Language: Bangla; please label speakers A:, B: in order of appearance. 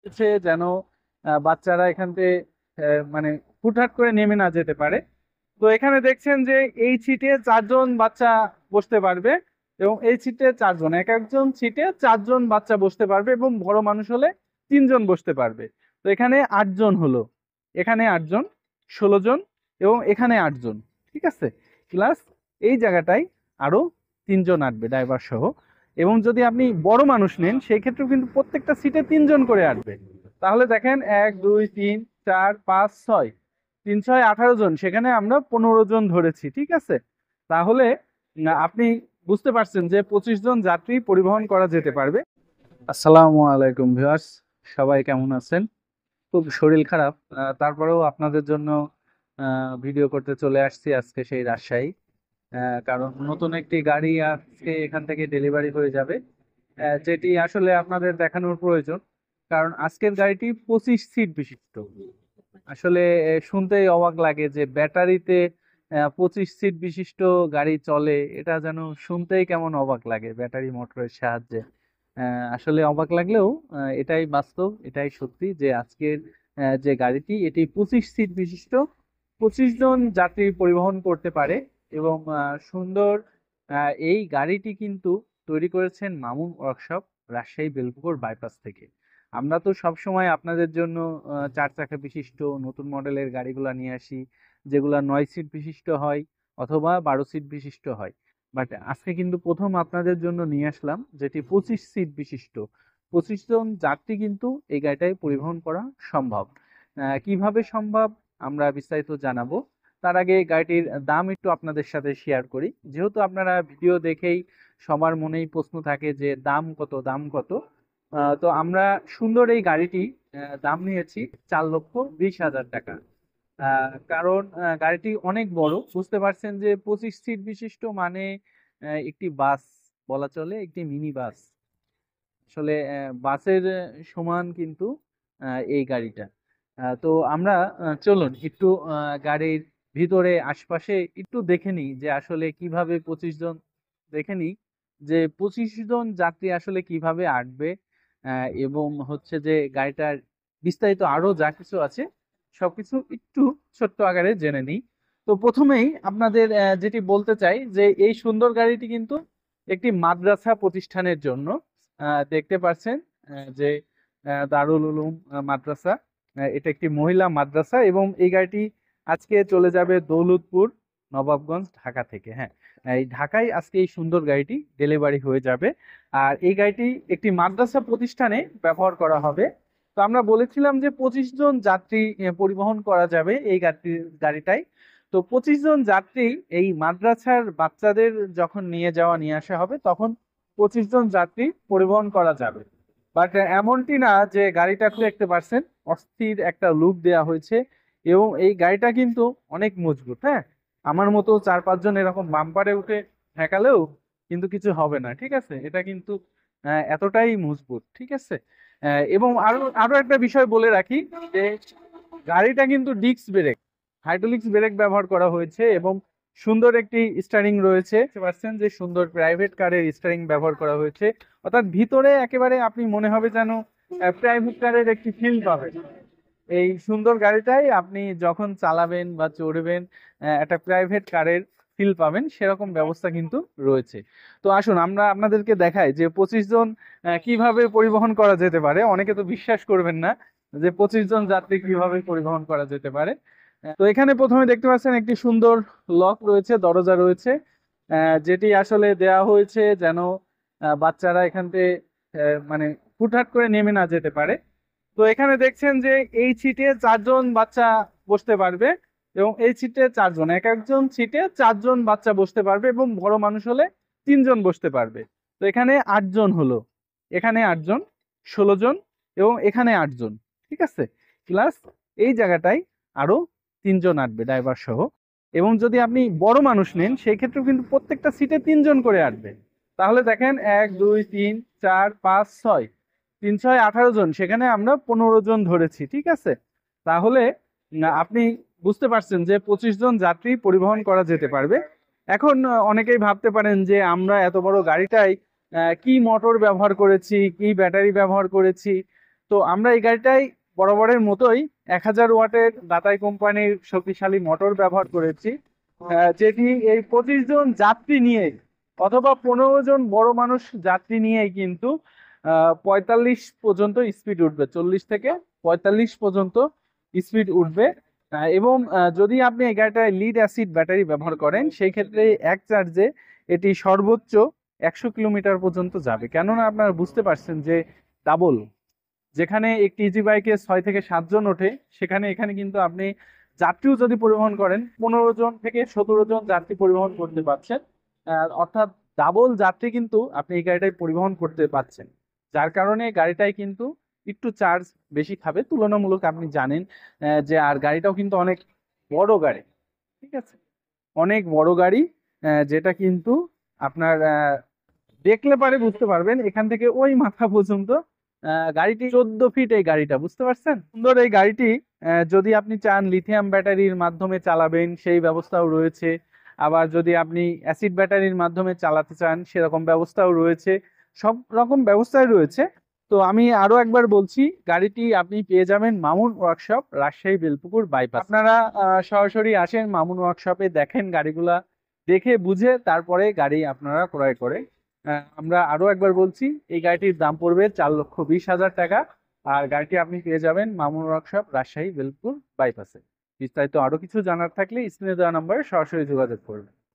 A: হচ্ছে যেন বাচ্চারা এখান থেকে মানে হুটহাট করে নেমে না যেতে পারে। তো এখানে দেখছেন যে এই সিটে 4 জন বাচ্চা বসতে পারবে, এবং এই সিটে 4 জন, এক একজন সিটে 4 জন বাচ্চা বসতে পারবে, এবং বড় মানুষ হলে 3 জন বসতে পারবে। তো এখানে 8 জন হলো, এখানে 8 জন, 16 জন, এবং এখানে 8 জন। ঠিক আছে, প্লাস এই জায়গাটায় আরো 3 জন আসবে ড্রাইভার সহ। এবং যদি আপনি বড় মানুষ নেন সেই ক্ষেত্রেও কিন্তু প্রত্যেকটা সিটে 3 জন করে আসবে। তাহলে দেখেন 1 2 3 4 5 6, 3 6 18 জন, সেখানে আমরা 15 জন ধরেছি। ঠিক আছে, তাহলে আপনি বুঝতে পারছেন যে 25 জন যাত্রী পরিবহন করা যেতে পারবে। আসসালামু আলাইকুম ভিউয়ার্স, সবাই কেমন আছেন? খুব শরীর খারাপ, তারপরেও আপনাদের জন্য ভিডিও করতে চলে আসছি আজকে সেই রাজশাহী। কারণ নতুন একটি গাড়ি আজকে এখান থেকে ডেলিভারি হয়ে যাবে, যেটি আসলে আপনাদের দেখানোর প্রয়োজন। কারণ আজকের গাড়িটি 25 সিট বিশিষ্ট। আসলে শুনতেই অবাক লাগে যে ব্যাটারিতে 25 সিট বিশিষ্ট গাড়ি চলে, এটা যেন শুনতেই কেমন অবাক লাগে, ব্যাটারি মোটরের সাহায্যে। আসলে অবাক লাগলেও এটাই বাস্তব, এটাই সত্যি যে আজকের যে গাড়িটি, এটি 25 সিট বিশিষ্ট, 25 জন যাত্রী পরিবহন করতে পারে। এবং সুন্দর এই গাড়িটি কিন্তু তৈরি করেছেন মামুন ওয়ার্কশপ, রাজশাহী বেলপুকুর বাইপাস থেকে। আমরা তো সব সময় আপনাদের জন্য 4 চাকা বিশিষ্ট নতুন মডেলের গাড়িগুলা নিয়ে আসি, যেগুলা 9 সিট বিশিষ্ট হয় অথবা 12 সিট বিশিষ্ট হয়। বাট আজকে কিন্তু প্রথম আপনাদের জন্য নিয়ে আসলাম যেটি 25 সিট বিশিষ্ট। 25 জন যাত্রী কিন্তু এই গাড়িটায় পরিবহন করা সম্ভব। কিভাবে সম্ভব আমরা বিস্তারিত জানাবো। তার আগে গাড়িটির দাম একটু আপনাদের সাথে শেয়ার করি, যেহেতু আপনারা ভিডিও দেখেই সবার মনেই প্রশ্ন থাকে যে দাম কত, দাম কত। তো আমরা সুন্দর এই গাড়িটি দাম নিয়েছি 4,20,000 টাকা। কারণ গাড়িটি অনেক বড়, বুঝতে পারছেন যে 25 সিট বিশিষ্ট মানে একটি বাস বলা চলে, একটি মিনি বাস। আসলে বাসের সমান কিন্তু এই গাড়িটা। তো আমরা চলুন একটু গাড়ির ভিতরে আশপাশে একটু দেখে নিই যে আসলে কিভাবে 25 জন, দেখে নিই যে 25 জন যাত্রী আসলে কিভাবে আটবে। এবং হচ্ছে যে গাড়িটার বিস্তারিত আরো যা কিছু আছে সবকিছু একটু ছোট্ট আকারে জেনে নিই। তো প্রথমেই আপনাদের যেটি বলতে চাই যে এই সুন্দর গাড়িটি কিন্তু একটি মাদ্রাসা প্রতিষ্ঠানের জন্য। দেখতে পাচ্ছেন যে দারুল উলুম মাদ্রাসা, এটা একটি মহিলা মাদ্রাসা, এবং এই গাড়িটি আজকে চলে যাবে দৌলতপুর, নবাবগঞ্জ, ঢাকা থেকে। হ্যাঁ, এই ঢাকায় আজকে এই সুন্দর গাড়িটি ডেলিভারি হয়ে যাবে। আর এই গাড়িটি একটি মাদ্রাসা প্রতিষ্ঠানে ব্যবহার করা হবে। তো আমরা বলেছিলাম যে 25 জন যাত্রী পরিবহন করা যাবে এই গাড়িটাই। তো 25 জন যাত্রী এই মাদ্রাসার বাচ্চাদের যখন নিয়ে যাওয়া নিয়ে আসা হবে, তখন 25 জন যাত্রী পরিবহন করা যাবে। বাট এমনটি না যে গাড়িটা খুলে দেখতে পারছেন, অস্থির একটা লুক দেওয়া হয়েছে। এবং এই গাড়িটা কিন্তু অনেক মজবুত। হ্যাঁ, আমার মতো 4-5 জন এরকম বাম্পারে উঠে ঠেকালেও কিন্তু কিছু হবে না। ঠিক আছে, এটা কিন্তু এতটাই মজবুত। ঠিক আছে, এবং আরো আরো একটা বিষয় বলে রাখি যে গাড়িটা কিন্তু ডিস্ক ব্রেক, হাইড্রোলিক্স ব্রেক ব্যবহার করা হয়েছে, এবং সুন্দর একটি স্টিয়ারিং রয়েছে। দেখতে পাচ্ছেন যে সুন্দর প্রাইভেট কারের স্টিয়ারিং ব্যবহার করা হয়েছে, অর্থাৎ ভিতরে একেবারে আপনি মনে হবে যেন প্রাইভেট কারের একটি ফিল পাবেন। এই সুন্দর গাড়িটাই আপনি যখন চালাবেন বা চড়বেন একটা প্রাইভেট কারের ফিল পাবেন, সেরকম ব্যবস্থা কিন্তু রয়েছে। তো আসুন আমরা আপনাদেরকে দেখাই যে 25 জন কিভাবে পরিবহন করা যেতে পারে। অনেকে তো বিশ্বাস করবেন না যে 25 জন যাত্রী কিভাবে পরিবহন করা যেতে পারে। তো এখানে প্রথমে দেখতে পাচ্ছেন একটি সুন্দর লক রয়েছে, দরজা রয়েছে, যেটি আসলে দেয়া হয়েছে যেন বাচ্চারা এখান থেকে মানে হুটহাট করে নেমে না যেতে পারে। তো এখানে দেখছেন যে এই সিটে 4 জন বাচ্চা বসতে পারবে, এবং এই সিটে 4 জন, এক একজন সিটে 4 জন বাচ্চা বসতে পারবে, এবং বড় মানুষ হলে 3 জন বসতে পারবে। তো এখানে 8 জন হলো, এখানে 8 জন, 16 জন, এবং এখানে 8 জন। ঠিক আছে, প্লাস এই জায়গাটায় আরো 3 জন আসবে ড্রাইভার সহ। এবং যদি আপনি বড় মানুষ নেন সেই ক্ষেত্রেও কিন্তু প্রত্যেকটা সিটে 3 জন করে আসবে। তাহলে দেখেন 1 2 3 4 5 6, 3 6 18 জন, সেখানে আমরা 15 জন ধরেছি। ঠিক আছে, তাহলে আপনি বুঝতে পারছেন যে 25 জন যাত্রী পরিবহন করা যেতে পারবে। এখন অনেকেই ভাবতে পারেন যে আমরা এত বড় গাড়িটাই কি মোটর ব্যবহার করেছি, কি ব্যাটারি ব্যবহার করেছি। তো আমরা এই গাড়িটাই বরাবরের মতোই 1000 ওয়াটের দাতাই কোম্পানির শক্তিশালী মোটর ব্যবহার করেছি, যেটি এই 25 জন যাত্রী নিয়ে অথবা 15 জন বড় মানুষ যাত্রী নিয়েই কিন্তু 45 পর্যন্ত স্পিড উঠবে, 40 থেকে 45 পর্যন্ত স্পিড উঠবে। এবং যদি আপনি এই গাড়িটায় লিড অ্যাসিড ব্যাটারি ব্যবহার করেন সেই ক্ষেত্রে এক চার্জে এটি সর্বোচ্চ 100 কিলোমিটার পর্যন্ত যাবে। কেননা আপনারা বুঝতে পারছেন যে ডাবল, যেখানে একটি ইজি বাইকে 6 থেকে 7 জন ওঠে, সেখানে এখানে কিন্তু আপনি যাত্রীও যদি পরিবহন করেন 15 জন থেকে 17 জন যাত্রী পরিবহন করতে পারছেন। অর্থাৎ ডাবল যাত্রী কিন্তু আপনি এই গাড়িটায় পরিবহন করতে পারছেন, যার কারণে গাড়িটাই কিন্তু একটু চার্জ বেশি খাবে তুলনামূলক। আপনি জানেন যে আর গাড়িটাও কিন্তু অনেক বড় গাড়ি, ঠিক আছে, অনেক বড় গাড়ি, যেটা কিন্তু আপনার দেখলে পারে বুঝতে পারবেন এখান থেকে ওই মাথা পর্যন্ত গাড়িটি 14 ফিট। এই গাড়িটা বুঝতে পারছেন, সুন্দর এই গাড়িটি। যদি আপনি চান লিথিয়াম ব্যাটারির মাধ্যমে চালাবেন সেই ব্যবস্থাও রয়েছে, আবার যদি আপনি অ্যাসিড ব্যাটারির মাধ্যমে চালাতে চান সেরকম ব্যবস্থাও রয়েছে, সব রকম ব্যবস্থাই রয়েছে। তো আমি আরো একবার বলছি, গাড়িটি আপনি পেয়ে যাবেন মামুন ওয়ার্কশপ, রাজশাহী বেলপুকুর বাইপাস। আপনারা সরাসরি আসেন মামুন ওয়ার্কশপে, দেখেন গাড়িগুলা, দেখে বুঝে তারপরে গাড়ি আপনারা ক্রয় করে। আমরা আরো একবার বলছি, এই গাড়িটির দাম পড়বে 4,20,000 টাকা। আর গাড়িটি আপনি পেয়ে যাবেন মামুন ওয়ার্কশপ, রাজশাহী বেলপুর বাইপাসে। বিস্তারিত আরো কিছু জানার থাকলে স্ক্রিনে দেওয়া নম্বরে সরাসরি যোগাযোগ করবেন।